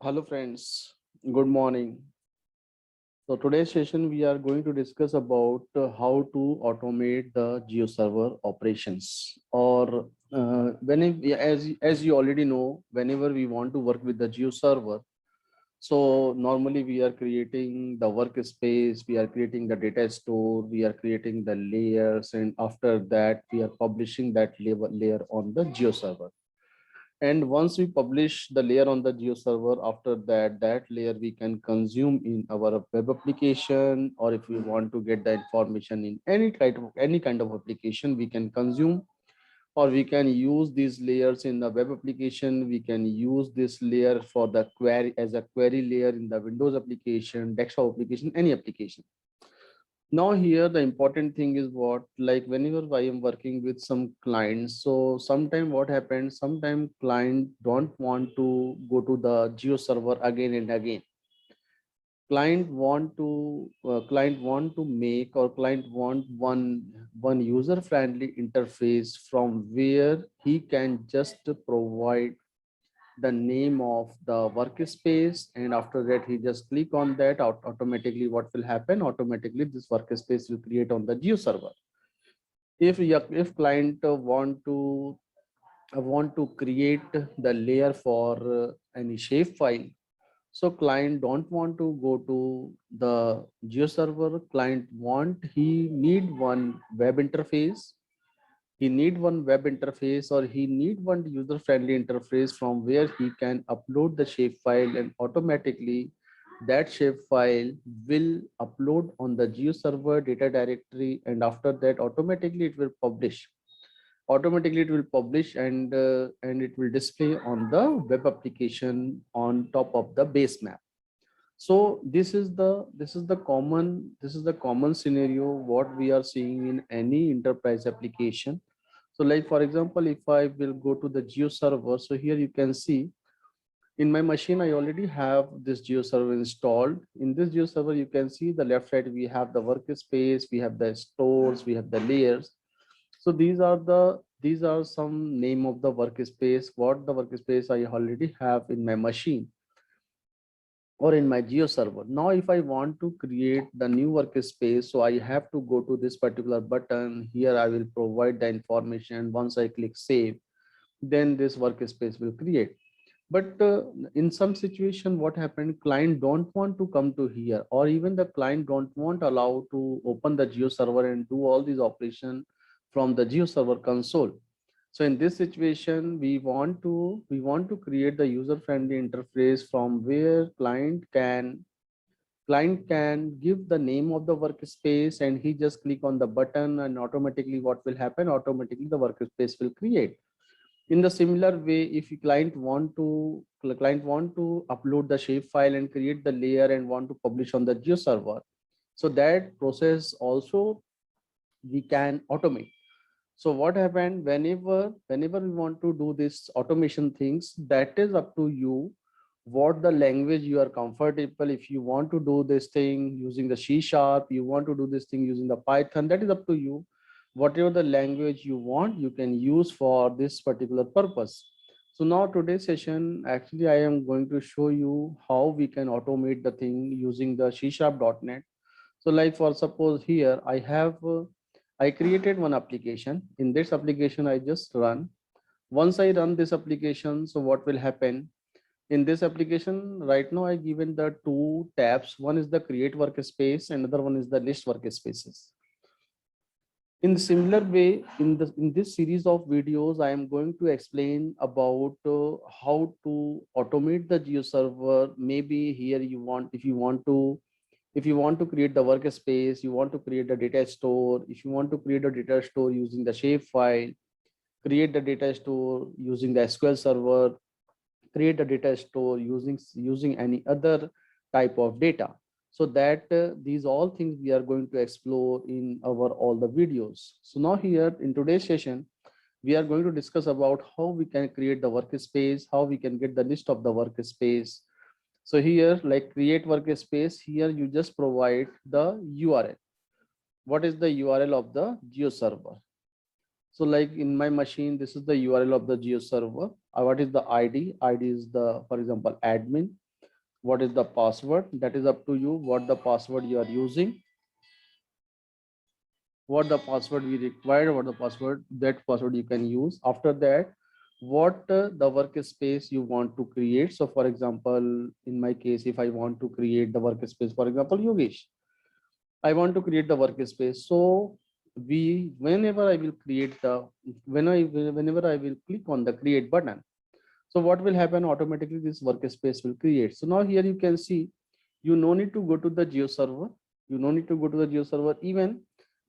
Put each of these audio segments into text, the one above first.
Hello friends, good morning. So today's session we are going to discuss about how to automate the Geoserver operations or as you already know, whenever we want to work with the Geoserver, so normally we are creating the workspace, we are creating the data store, we are creating the layers, and after that we are publishing that layer on the Geoserver. And once we publish the layer on the Geoserver, after that, that layer we can consume in our web application, or if we want to get the information in any kind of application, we can consume, or we can use these layers in the web application. We can use this layer for the query as a query layer in the Windows application, desktop application, any application. Now here the important thing is what, like whenever I am working with some clients, so sometime what happens, sometime client don't want to go to the Geoserver again and again. Client want to make, or client want one user friendly interface from where he can just provide the name of the workspace, and after that he just click on that. Automatically what will happen, automatically this workspace will create on the Geoserver. If client want to create the layer for any shape file, so client don't want to go to the Geoserver. Client want, he need one web interface, or he need one user friendly interface from where he can upload the shapefile, and automatically that shapefile will upload on the Geoserver data directory, and after that automatically it will publish. And it will display on the web application on top of the base map. So this is the common scenario what we are seeing in any enterprise application. So like for example, if I will go to the Geoserver, so here you can see in my machine I already have this Geoserver installed. In this Geoserver you can see the left side we have the workspace, we have the stores, we have the layers. So these are some name of the workspace, what the workspace I already have in my machine or in my Geoserver. Now, if I want to create the new workspace, so I have to go to this particular button. Here I will provide the information. Once I click save, then this workspace will create. But in some situation, what happened, client don't want to come to here, or even the client don't want allow to open the Geoserver and do all these operation from the Geoserver console. So in this situation, we want to create the user friendly interface from where client can give the name of the workspace, and he just click on the button, and automatically what will happen, automatically the workspace will create. In the similar way, if you client want to upload the shape file and create the layer and want to publish on the Geoserver, so that process also we can automate. So what happened, whenever we want to do this automation things, that is up to you what the language you are comfortable. If you want to do this thing using the C sharp, you want to do this thing using the Python, that is up to you. Whatever the language you want, you can use for this particular purpose. So now today's session, actually I am going to show you how we can automate the thing using the C sharp.net. So like for suppose here I created one application. In this application I just run. Once I run this application, so what will happen in this application right now, I given the two tabs. One is the create workspace, another one is the list workspaces. In similar way, in this series of videos, I am going to explain about how to automate the Geoserver. Maybe here if you want to create the workspace, you want to create a data store. If you want to create a data store using the shape file, create the data store using the SQL server, create a data store using any other type of data. So that these all things we are going to explore in our all the videos. So now here in today's session, we are going to discuss about how we can create the workspace, how we can get the list of the workspace. So here, like create workspace, here you just provide the URL. What is the URL of the Geoserver? So like in my machine, this is the URL of the Geoserver. What is the ID? ID is the, for example, admin. What is the password? That is up to you, what the password you are using, what the password we require, what the password, that password you can use. After that, what the workspace you want to create. So for example, in my case, if I want to create the workspace, for example, Yogesh, I want to create the workspace. So we, whenever I will create the, whenever I will click on the create button, so what will happen? Automatically this workspace will create. So now here you can see, you no need to go to the Geoserver. You no need to go to the Geoserver. Even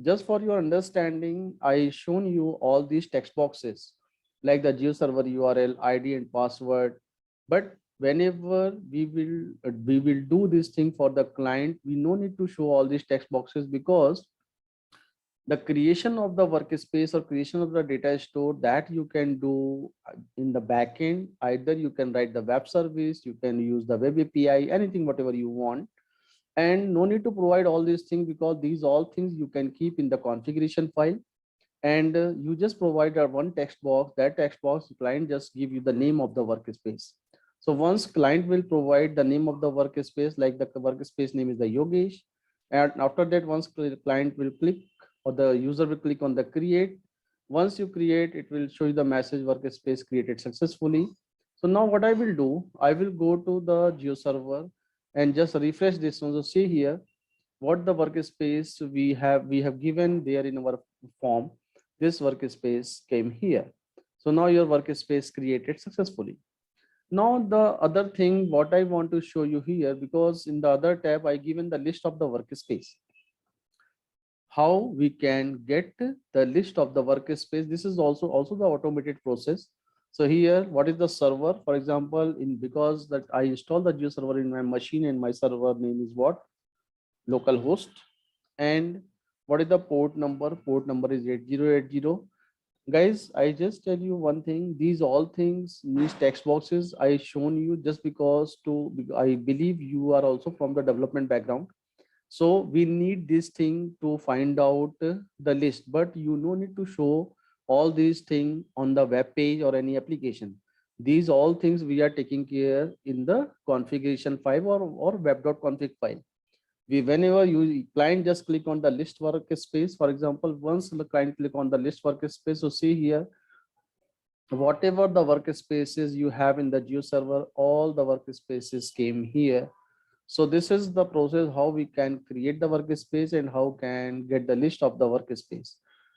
just for your understanding, I shown you all these text boxes like the Geoserver URL, ID and password. But whenever we will do this thing for the client, we no need to show all these text boxes, because the creation of the workspace or creation of the data store, that you can do in the backend. Either you can write the web service, you can use the web API, anything whatever you want, and no need to provide all these things, because these all things you can keep in the configuration file. And you just provide a one text box. That text box, client just give you the name of the workspace. So once client will provide the name of the workspace, like the workspace name is the Yogesh, and after that, once client will click, or the user will click on the create, once you create, it will show you the message workspace created successfully. So now what I will do, I will go to the Geoserver and just refresh this one. So see here what the workspace we have given there in our form. This workspace came here. So now your workspace created successfully. Now the other thing what I want to show you here, because in the other tab I given the list of the workspace, how we can get the list of the workspace. This is also the automated process. So here, what is the server? For example, in because that I install the Geoserver in my machine, and my server name is what? Localhost. And what is the port number? Port number is 8080. Guys, I just tell you one thing, these all things, these text boxes I shown you just because I believe you are also from the development background. So we need this thing to find out the list, but you no need to show all these things on the web page or any application. These all things we are taking care in the configuration file or web.config file. We, whenever you client just click on the list workspace, for example, once the client click on the list workspace, so see here, whatever the workspaces you have in the Geoserver, all the workspaces came here. So this is the process how we can create the workspace and how can get the list of the workspace.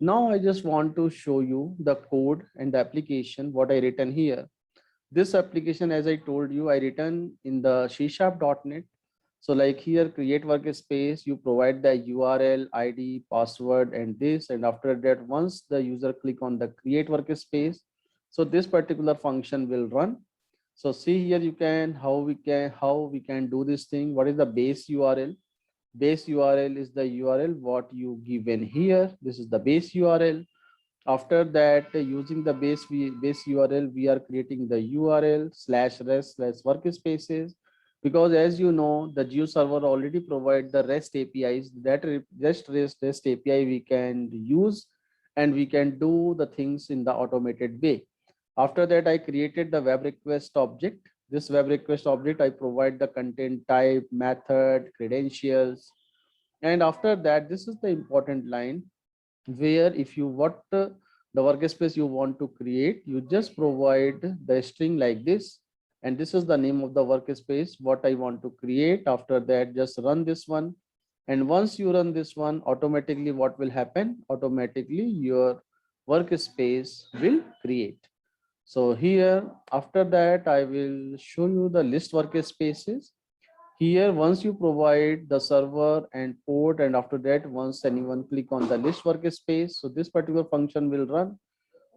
Now I just want to show you the code and the application what I written here. This application, as I told you, I written in the C#.NET. So like here, create workspace, you provide the URL, ID, password, and this. And after that, once the user click on the create workspace, so this particular function will run. So see here, you can how we can do this thing. What is the base URL? Base URL is the URL what you given here. This is the base URL. After that, using the base URL, we are creating the URL /rest/workspaces, because as you know, the Geoserver already provide the REST APIs. That REST API we can use, and we can do the things in the automated way. After that, I created the web request object. This web request object, I provide the content type, method, credentials. And after that, this is the important line, where if you the workspace you want to create, you just provide the string like this, and this is the name of the workspace what I want to create. After that, just run this one, and once you run this one, automatically what will happen? Automatically your workspace will create. So here, after that, I will show you the list workspaces. Here, once you provide the server and port, and after that, once anyone click on the list workspace, so this particular function will run.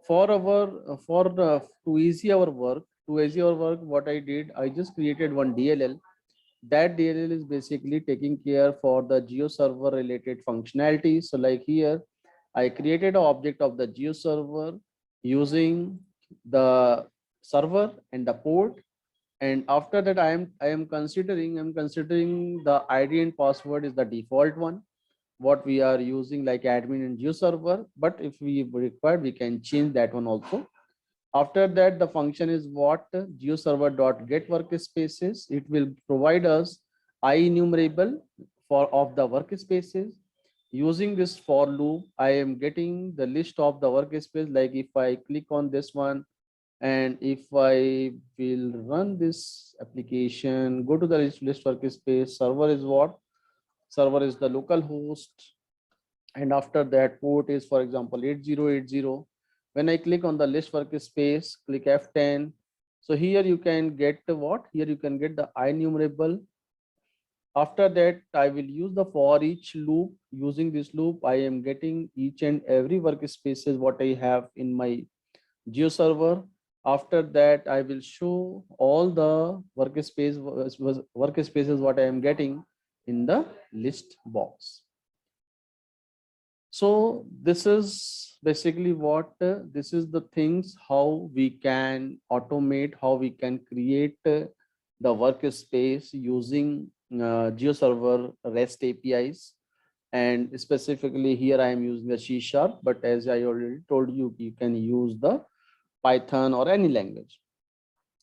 For our to easy our work, what I did, I just created one DLL. That DLL is basically taking care for the Geoserver related functionality. So like here, I created an object of the Geoserver using the server and the port, and after that I'm considering the ID and password is the default one what we are using, like admin and Geoserver. But if we require, we can change that one also. After that, the function is what? Geoserver.get workspaces. It will provide us IEnumerable for of the workspaces. Using this for loop, I am getting the list of the workspace. Like if I click on this one, and if I will run this application, go to the list workspace. Server is what? Server is the local host, and after that port is, for example, 8080. When I click on the list workspace, click F10. So here you can get what? Here you can get the IEnumerable. After that, I will use the for each loop. Using this loop, I am getting each and every workspaces what I have in my GeoServer. After that, I will show all the workspaces what I am getting in the list box. So this is basically what this is the things how we can automate, how we can create the workspace using GeoServer REST APIs. And specifically here I am using the C#, but as I already told you, you can use the Python or any language.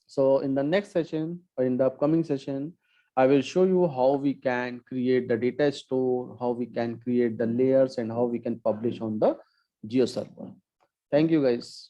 So in the next session or in the upcoming session, I will show you how we can create the data store, how we can create the layers, and how we can publish on the GeoServer. Thank you guys.